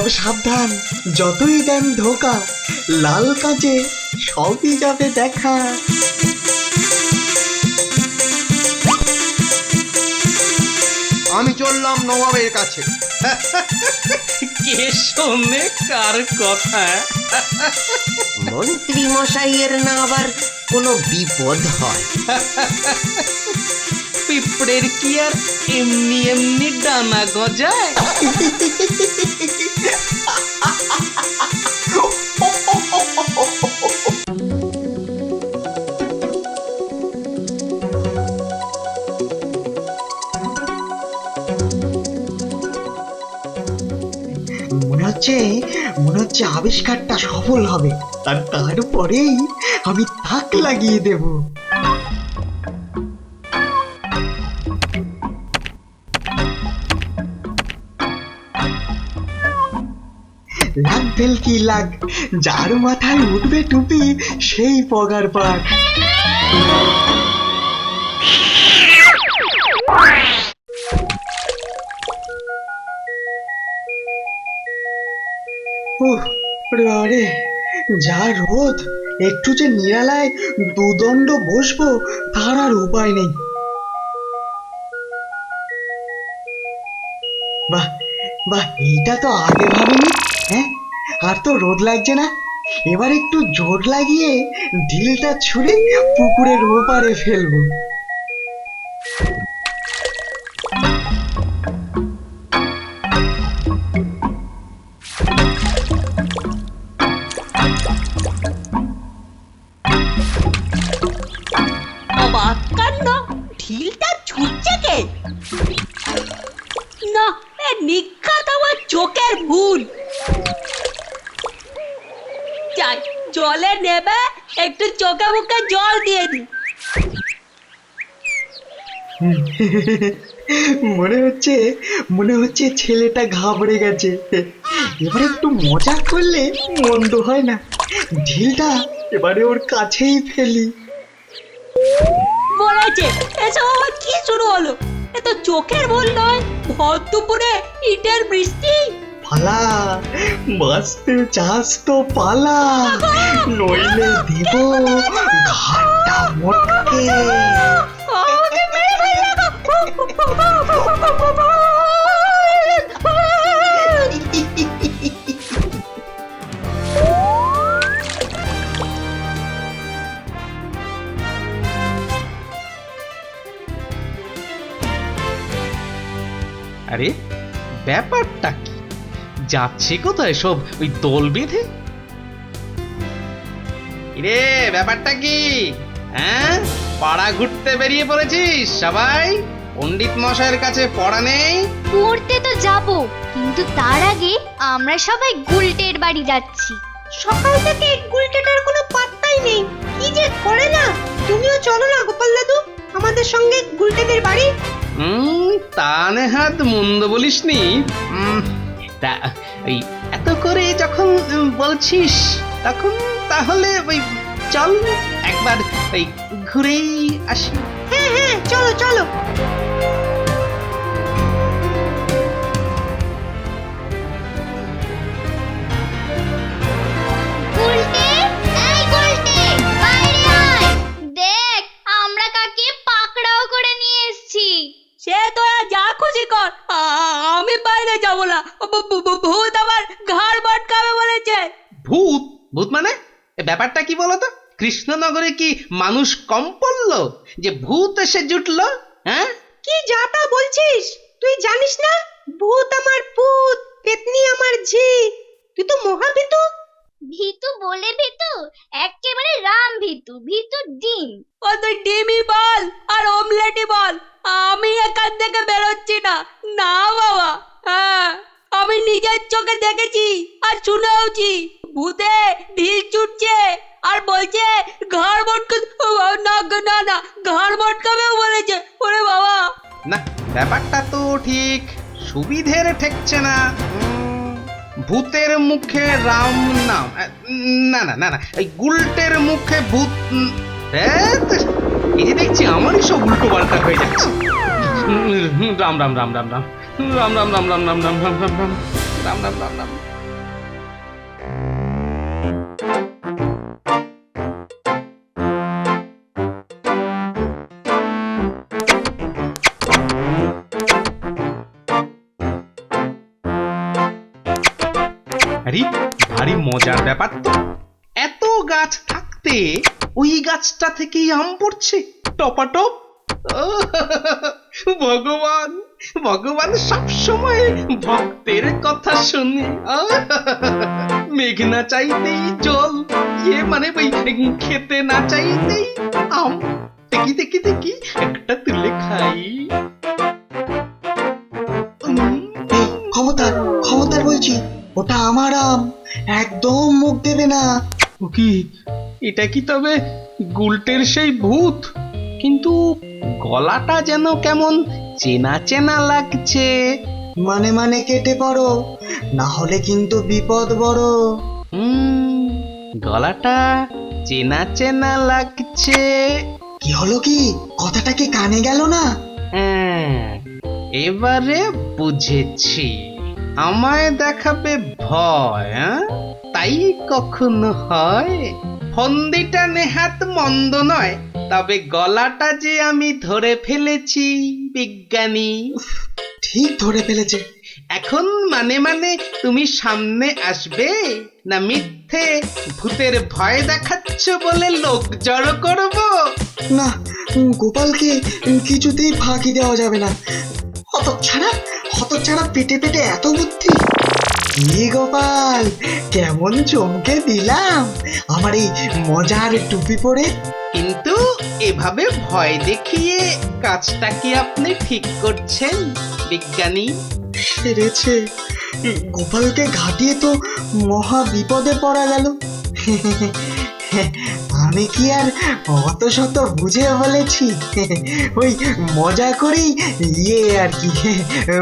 তবে সাবধান, যতই দেন ধোকা, লাল কাজে সবই যাবে দেখা। আমি চললাম নবাবের কাছে। কে শোনে কার কথা? মন্ত্রী মশাইয়ের না আবার কোনো বিপদ হয়? পিঁপড়ের কি আর এমনি এমনি ডানা গজায়? মনে হচ্ছে আবিষ্কারটা সফল হবে, আর তারপরেই আমি তাক লাগিয়ে দেব। লাগ ভেলকি লাগ, যার মাথায় উঠবে টুপি সেই পগার পার। আরে যা রোদ, একটু যে নিরালায় দুদণ্ড বসবো তার আর উপায় নেই। বাহ বাহ, এইটা তো আগে ভাবিনি। হ্যাঁ, আর তো রোদ লাগছে না। এবার একটু জোর লাগিয়ে ঢিলটা ছুঁড়ে পুকুরের ওপারে ফেলবো। অবাক কাণ্ড, ঢিলটা ছুটছে কে? না, নিখাত আমার চোখের ভুল। যাই, জলে নেবে একটু চোখে মুখে জল দিয়ে দি। মনে হচ্ছে ছেলেটা ঘাবড়ে গেছে। এবার একটু মজা করলে মন্দ হয় না। ঢিলটা এবারে ওর কাছেই ফেলি। বলেছে এসব আবার কি শুরু হলো? এ তো চোখের ভুল নয়, ভর দুপুরে ইটের বৃষ্টি। পালা, বাঁচতে চাস তো পালা, নইলে দিব ঘাটটা মোটকে। আমাকে মেরে ফেললে গো। আরে ব্যাপারটা কি? যাচ্ছে কোথায় সব ওই দল বেঁধে? রে ব্যাপারটা কি? হ্যাঁ, পাড়া ঘুরতে বেরিয়ে পড়েছিস সবাই? পণ্ডিত মশাইয়ের কাছে পড়া নেই? পড়তে তো যাব, কিন্তু তার আগে আমরা সবাই গুলটের বাড়ি যাচ্ছি। সকাল থেকে গুলটেটার কোনো পাত্তাই নেই, কি যে করে না। তুমিও চলো না গোপাল দাদু আমাদের সঙ্গে গুলটেদের বাড়ি। তা নেহাত মন্দ বলিসনি। তা ওই এত করে যখন বলছিস তখন তাহলে ওই চল একবার ওই ঘুরেই আসি। হ্যাঁ হ্যাঁ, চলো চলো। গুলটে, এই গুলটে, বাইরে আয়। দেখ, আমরা কাকে পাকড়াও করে নিয়ে এসেছি। সে তোরা যা খুশি কর, আমি বাইরে যাব না। ভূত আমার ঘাড় মটকাবে বলেছে। ভূত? ভূত মানে? এ ব্যাপারটা কি বলতো? কৃষ্ণনগরে কি মানুষ কম পড়লো যে ভূত এসে জুটলো? হ্যাঁ, কি যাতা বলছিস? তুই জানিস না ভূত আমার পুত, পেতনি আমার ঝি। তুই তো মহাভীতু। ভিতু বলে ভিতু, একেবারে রাম ভিতু, ভিতু ডিম। ও তুই ডিমই বল আর অমলেটই বল, আমি এখান থেকে বেরোচ্ছি না। না বাবা, হ্যাঁ আমি নিজের চোখে দেখেছি আর শুনেওছি। ভূতে ঢিল ছুটছে আর বলছে ঘাড় মটকে। না না না, ঘাড় মটকাবেও বলেছে। ওরে বাবা, না ব্যাপারটা তো ঠিক সুবিধের ঠেকছে না। ভূতের মুখে রাম নাম, না না না না, এই গুলটের মুখে ভূত। এই যে দেখছি আমারই সব উল্টো পাল্টা হয়ে যাচ্ছে। রাম রাম রাম রাম রাম রাম রাম রাম রাম রাম রাম রাম রাম রাম রাম রাম রাম রাম রাম। আরে ভারী মজার ব্যাপার তো। এত গাছ থাকতে ওই গাছটা থেকেই আম পড়ছে টপাটপ। ভগবান ভগবান সব সময় ভক্তের কথা শুনে। মেঘ না চাইতেই জল, মানে ওই খেতে না চাইতেই আম। দেখি দেখি দেখি একটা তুলে খাই। এই ক্ষমতার ক্ষমতার বলছি, ওটা আমার আম, একদম মুখ দেবে না। ও কি, এটা কি তবে গুলটের সেই ভূত? কিন্তু গলাটা যেন কেমন চেনা চেনা লাগছে। মানে কেটে পড়ো, না হলে কিন্তু বিপদ বড়। গলাটা চেনা চেনা লাগছে। কি হলো কি, কথাটা কি কানে গেল না? হ্যাঁ, এবারে বুঝেছি। আমায় দেখাবে ভয়, তাই কখনো হয়? ফন্দিটা নেহাত মন্দ নয়, তবে গলাটা যে আমি ধরে ফেলেছি বিজ্ঞানী। ঠিক ধরে ফেলেছে। এখন মানে তুমি সামনে আসবে, না মিথ্যে ভূতের ভয় দেখাচ্ছ বলে লোক জড়ো করবো? না, গোপালকে কিছুতেই ফাঁকি দেওয়া যাবে না। হতচ্ছাড়া পেটে পেটে এত বুদ্ধি। কি গোপাল, কেমন চমকে দিলাম আমার এই মজার টুপি পরে। কিন্তু এভাবে ভয় দেখিয়ে কাজটা কি আপনি ঠিক করছেন বিজ্ঞানী? সেরেছে, গোপালকে ঘাটিয়ে তো মহা বিপদে পড়া গেল। আমি কি আর অত শত বুঝে বলেছি, ওই মজা করেই আর কি,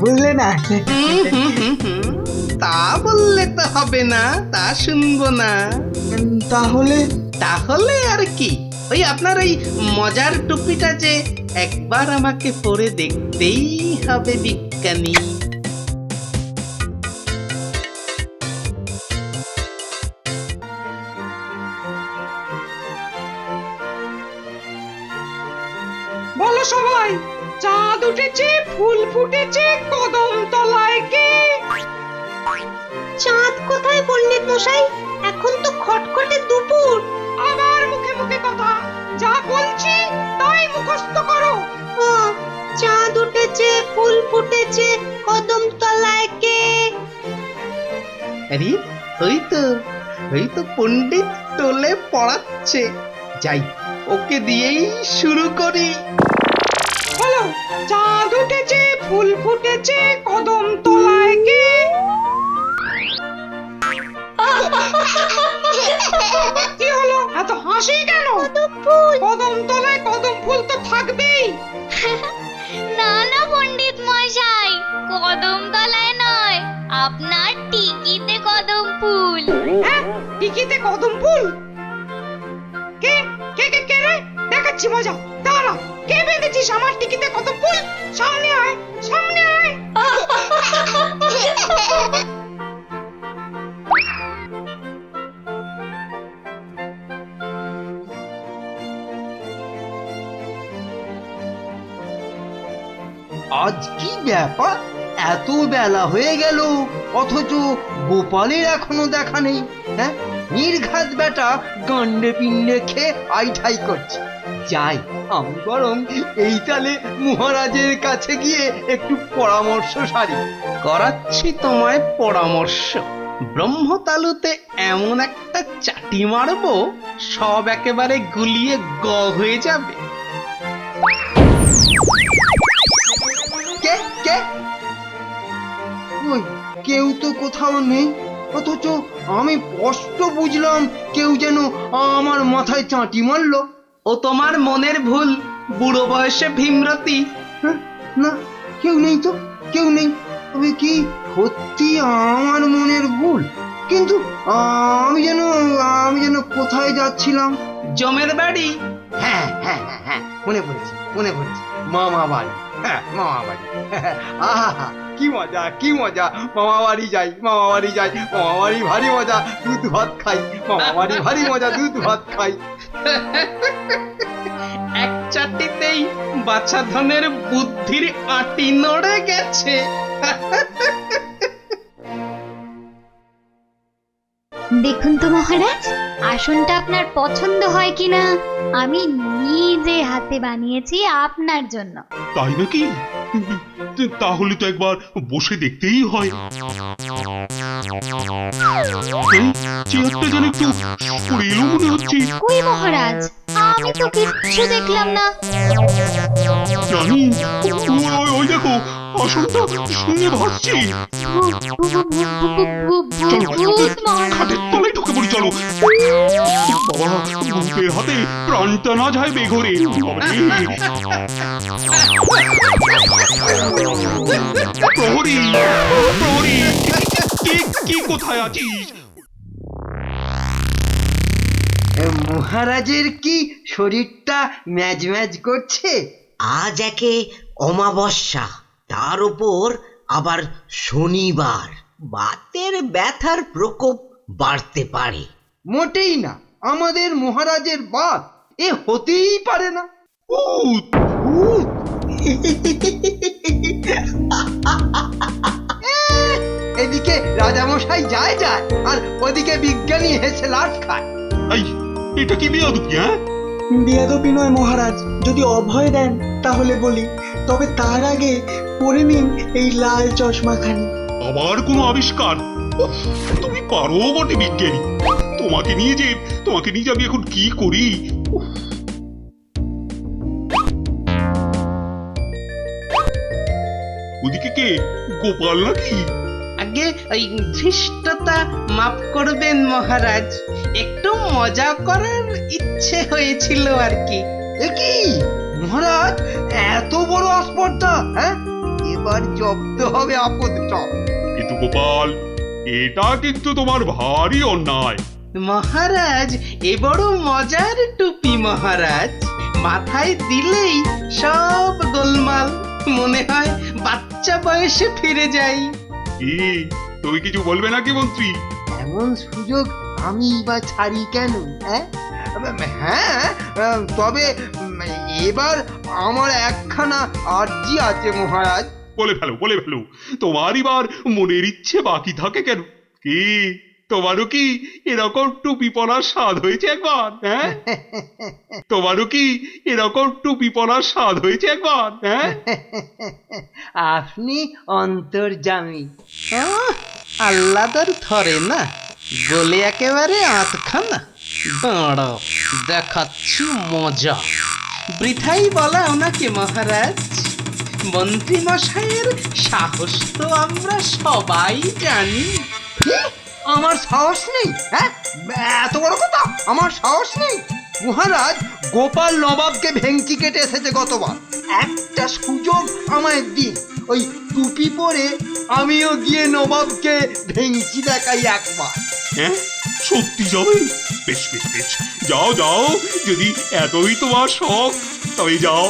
বুঝলে না? তা বললে তো হবে না, তা শুনবো না। তাহলে তাহলে আর কি, ওই আপনার ওই মজার টুপিটা যে একবার আমাকে পরে দেখতেই হবে বিজ্ঞানী। বলো সবাই, চাঁদ উঠেছে, ফুল ফুটেছে, কদম তলায় কে? চাঁদ কোথায় পণ্ডিত মশাই? এখন তো খটখটে দুপুর। আবার মুখে মুখে কথা, যা বলছি তাই মুখস্থ করো। ও, চাঁদ উঠেছে, ফুল ফুটেছে, কদম তলায় কে? আরে ওই তো পণ্ডিত টোলে পড়াচ্ছে। যাই, ওকে দিয়েই শুরু করি। বলো, চাঁদ উঠেছে, ফুল ফুটেছে, কদম তলায় কে? কি হলো, এত হাসি কেন? কদম তলায় কদম ফুল তো থাকবেই। না না পণ্ডিত মশাই, কদম তলায় নয়, আপনার টিকিতে কদম ফুল। হ্যাঁ, টিকিতে কদম ফুল? কে কে কে কে রে? দেখাচ্ছি মজা, দাঁড়া। কে বেঁধেছিস আমার টিকিতে কদম ফুল? সামনে আয়, সামনে আয়। আজ কি ব্যাপার, এত বেলা হয়ে গেল অথচ গোপালের এখনো দেখা নেই। হ্যাঁ, নির্ঘাত বেটা গান্ডে পিণ্ডে খেয়ে আইঠাই করছে। যাই, আমি বরং এই তালে মহারাজের কাছে গিয়ে একটু পরামর্শ সারি। করাচ্ছি তোমায় পরামর্শ। ব্রহ্মতালুতে এমন একটা চাটি মারবো, সব একেবারে গুলিয়ে গ হয়ে যাবে। কে কে? ওই কেউ তো কোথাও নেই, অথচ আমি স্পষ্ট বুঝলাম কেউ যেন আমার মাথায় চাঁটি মারলো। ও তোমার মনের ভুল, বুড়ো বয়সে ভীমরতি। হ্যাঁ, না, কেউ নেই তো, কেউ নেই। তবে কি সত্যি আমার মনের ভুল? কিন্তু আমি যেন কোথায় যাচ্ছিলাম? জমের বাড়ি। হ্যাঁ হ্যাঁ হ্যাঁ হ্যাঁ, মনে পড়েছে, মামা বাড়ি। হ্যাঁ, মামা বাড়ি। আহা, কি মজা, কি মজা। মামা বাড়ি যাই, মামা বাড়ি ভারী মজা, দুধ ভাত খাই। মামা বাড়ি ভারী মজা, দুধ ভাত খাই। এক চাটিতেই বাছাধনের বুদ্ধির আঁটি নড়ে গেছে। দেখুন তো মহারাজ, আসনটা আপনার পছন্দ হয় কিনা। আমি নিজে হাতে বানিয়েছি আপনার জন্য। তাই নাকি? তাহলে তো একবার বসে দেখতেই হয়। এই চেয়ারটা যেন একটু সরে এলো মনে হচ্ছে। কই মহারাজ, আমি তো কিচ্ছু দেখলাম না। জানি, ওই দেখো আসনটা শূন্য ভাসছে। ভূত মহারাজ। খাটের তলায় ঢুকে পড়ি, চলো। বাবা, ভূতের হাতে প্রাণটা না যায় বেঘরে। প্রহরী, প্রহরী, কে কোথায় আছিস? মহারাজের কি শরীরটা ম্যাজ ম্যাজ করছে? আজ একে অমাবস্যা, তার উপর আবার শনিবার, বাতের ব্যথার প্রকোপ বাড়তে পারে। মোটেই না, আমাদের মহারাজের বাত এ হতেই পারে না। ভূত! ভূত! এদিকে রাজামশাই যায় যায়, আর ওদিকে বিজ্ঞানী হেসে লাট খায়। এই, এটা কি বেয়াদবি, হ্যাঁ? বেয়াদবি নয় মহারাজ, যদি অভয় দেন তাহলে বলি, তবে তার আগে পরে নিন এই লাল চশমাখানি। আবার কোনো আবিষ্কার? উফ, তুমি পারো বটে বিজ্ঞানী। তোমাকে নিয়ে যে আমি এখন কি করি। উফ। ওদিকে কে? গোপাল নাকি? আগে ওই ধৃষ্টতা মাফ করবেন মহারাজ, একটু মজা করার ইচ্ছে হয়েছিল আর কি। এ কি মহারাজ, এত বড় আস্পর্ধা? হ্যাঁ, এবার জব্দ হবে আপদটা। কিন্তু গোপাল, এটা কিন্তু তোমার ভারী অন্যায়। মহারাজ, এ বড় মজার টুপি মহারাজ, মাথায় দিলেই সব গোলমাল, মনে হয় বাচ্চা বয়সে ফিরে যাই। কি, তুমি কিছু বলবে নাকি মন্ত্রী? এমন সুযোগ আমি বা ছাড়ি কেন? হ্যাঁ হ্যাঁ, তবে এবার আমার একখানা আর্জি আছে মহারাজ। বলে ফেলো। তোমার এবার মনের ইচ্ছে বাকি থাকে কেন? কি, তোমারও কি এরকম টুপি পরার স্বাদ হয়েছে একবার? হ্যাঁ, তোমারও কি এরকম টুপি পরার স্বাদ হয়েছে একবার? হ্যাঁ, আপনি অন্তর্যামী। আল্লাদার ধরে না, গলে একেবারে আধখানা। দাঁড়াও, দেখাচ্ছি মজা। বৃথাই বলা ওনাকে মহারাজ, মন্ত্রী মশাইয়ের সাহস তো আমরা সবাই জানি। কি? আমার সাহস নেই? হ্যাঁ, এত বড় কথা, আমার সাহস নেই? মহারাজ, গোপাল নবাবকে ভেঙচি কেটে এসেছে গতবার। একটা সুযোগ আমায় দিন, ওই টুপি পরে আমিও গিয়ে নবাবকে ভেঙচি দেখাই একবার। হ্যাঁ, সত্যি যাবে? বেশ, যাও, যদি এতই তোমার শখ তবে যাও।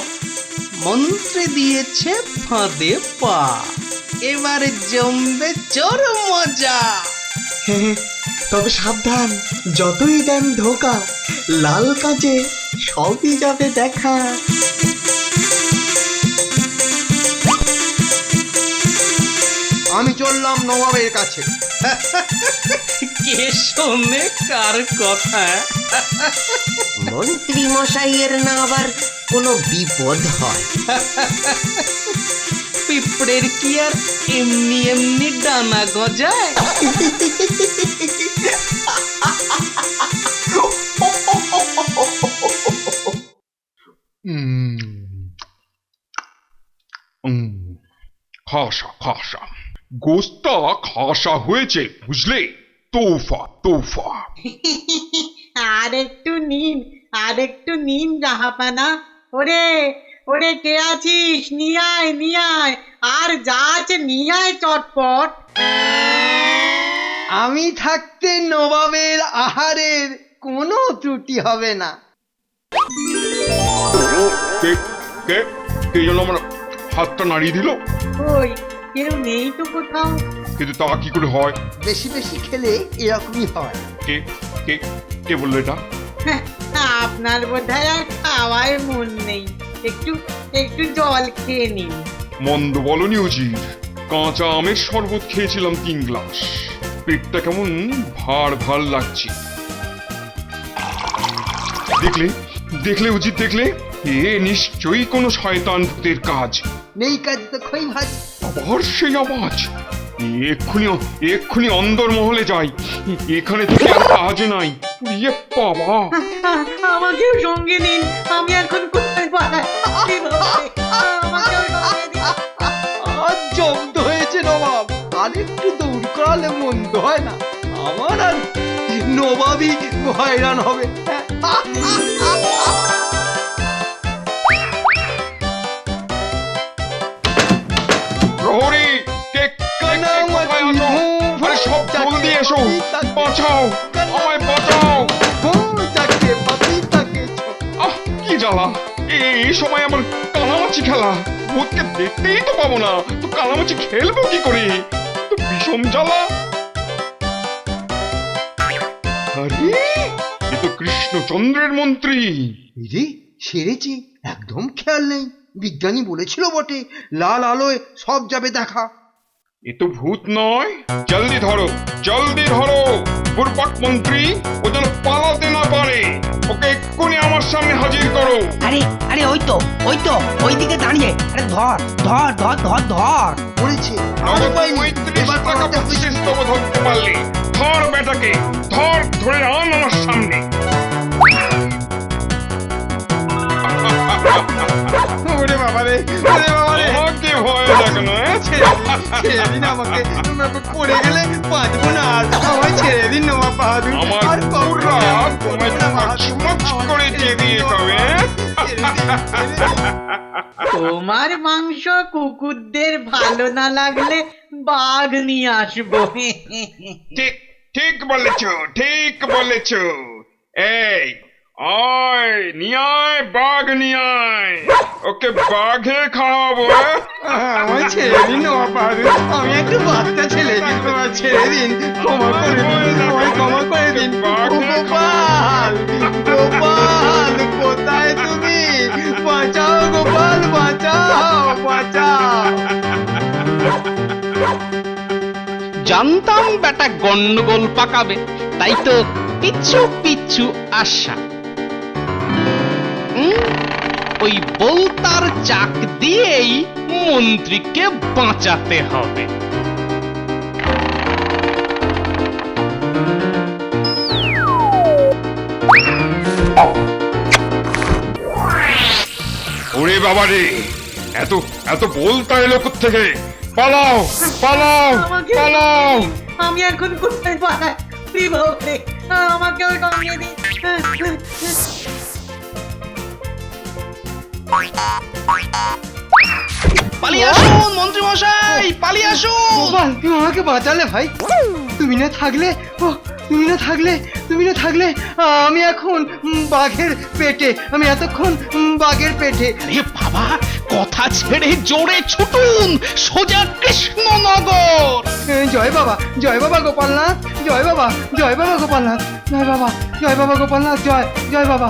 মন্ত্রী দিয়েছে ফাঁদে পা, এবারে জমবে জোর মজা। তবে সাবধান, যতই দেন ধোকা, লাল কাজে সবই যাবে দেখা। আমি চললাম নবাবের কাছে। কে শোনে কার কথা? মন্ত্রী মশাইয়ের না আবার কোনো বিপদ হয়? পিঁপড়ের কি আর এমনি এমনি ডানা গজায়? খাসা গোস্তা খাসা হয়েছে, বুঝলে? তোফা। আর একটু নিন জাহাপানা। ওরে কে আছিস? নিয়ে আয়, আর যা আছে নিয়ে আয় চটপট। আমি থাকতে নবাবের আহারের কোনো ত্রুটি হবে না। কে যেন আমার হাতটা নাড়িয়ে দিল? কই, কেউ নেই তো কোথাও। কিন্তু তা কি করে হয়? বেশি বেশি খেলে এরকমই হয়। কে বললো এটা? আপনার বোধহয় আর খাওয়ার মন নেই, একটু জল খেয়ে নিন। মন্দ বলনি উজির, কাঁচা আমের শরবত খেয়েছিলাম 3 গ্লাস। পেটটা কেমন ভার ভার লাগছে। দেখলে দেখলে উচিত দেখলে, এ নিশ্চয়ই কোনো শয়তান ভূতের কাজ। নেই কাজ তো খই ভাজ। আবার সেই আওয়াজ। এক্ষুনি অন্দরমহলে যাই, এখানে থেকে আর কাজ নাই। ইয়ে বাবা, আমাকেও সঙ্গে নিন, আমি এখন কোথায় পালাই? কি বাবারে, আমাকেও সঙ্গে দিন। আজ জব্দ হয়েছে নবাব, আর একটু দৌড় করালে মন্দ হয় না। আমার আর নবাবই হয়রান হবে। প্রহরী, কে কোথায় আছো? আরে সব জলদি এসো, বাঁচাও, আমায় বাঁচাও। আহ, কি জ্বালা! এই সময় আমার কানামাছি খেলা। ভূতকে দেখতেই তো পাবো না, তো কানামাছি খেলবো কি করে? তো বিষম জ্বালা। আরে এ তো কৃষ্ণচন্দ্রের মন্ত্রী। রে সেরেছি, একদম খেয়াল নেই। বিজ্ঞানী বলেছিল বটে, লাল আলোয় সব যাবে দেখা। এ তো ভূত নয়। জলদি ধরো, জলদি ধরো বুড়পাক মন্ত্রী, ও যেন পালাতে না পারে। ওকে এক্ষুনি আমার সামনে হাজির করো। আরে আরে ওই তো ওইদিকে দাঁড়িয়ে, আরে ধর ধর ধর ধর ধর। পড়েছে নগদ ৩৫ টাকা বকশিশ দেবো ধরতে পারলে। ধর বেটাকে, ধর, ধরে আন আমার সামনে। ওরে বাবা রে, ওরে বাবা রে, আমাকে ভয় লাগে না? ছেড়ে দিন আমাকে, পড়ে গেলে বাঁচবো না আর। আমায় ছেড়ে দিন নবাব বাহাদুর। আমার পুরা তোমায় চুমচ করে দিয়ে দিয়ে তবে। তোমার মাংস কুকুরদের ভালো না লাগলে বাঘ নিয়ে আসবো। ঠিক ঠিক বলেছ, ঠিক বলেছ। এই আয়, নিয়ে আয়, বাঘ নিয়ে আয়, ওকে বাঘে খাওয়াবো। আমায় ছেড়ে দিন নবাব বাহাদুর, আমি একটু বাচ্চা ছেলে, আমায় ছেড়ে দিন, ক্ষমা করে দিন, আমায় ক্ষমা করে দিন। গোপাল, গোপাল, কোথায় তুমি? বাঁচাও গোপাল, বাঁচাও, বাঁচাও। জানতাম বেটা গন্ডগোল পাকাবে, তাই তো পিছু পিছু আসা। ওই বলতার চাক দিয়েই মন্ত্রীকে বাঁচাতে হবে। ওরে বাবা রে, এত এত বলতা এলো কোত্থেকে? পালাও, পালাও, আমাকে পালাও। আমি এখন কোথায় পালাই? কি বাবারে, আমাকেও সঙ্গে দিন। পালিয়ে আসুন মন্ত্রী মশাই, পালিয়ে আসুন। গোপাল, তুমি আমাকে বাঁচালে ভাই। তুমি না থাকলে, ও তুমি না থাকলে, তুমি না থাকলে আমি এখন বাঘের পেটে, আমি এতক্ষণ বাঘের পেটে। আরে বাবা, কথা ছেড়ে জোরে ছুটুন সোজা কৃষ্ণনগর। জয় বাবা, জয় বাবা গোপালনাথ, জয় বাবা, জয় বাবা গোপালনাথ, জয় বাবা, জয় বাবা গোপালনাথ, জয় জয় বাবা।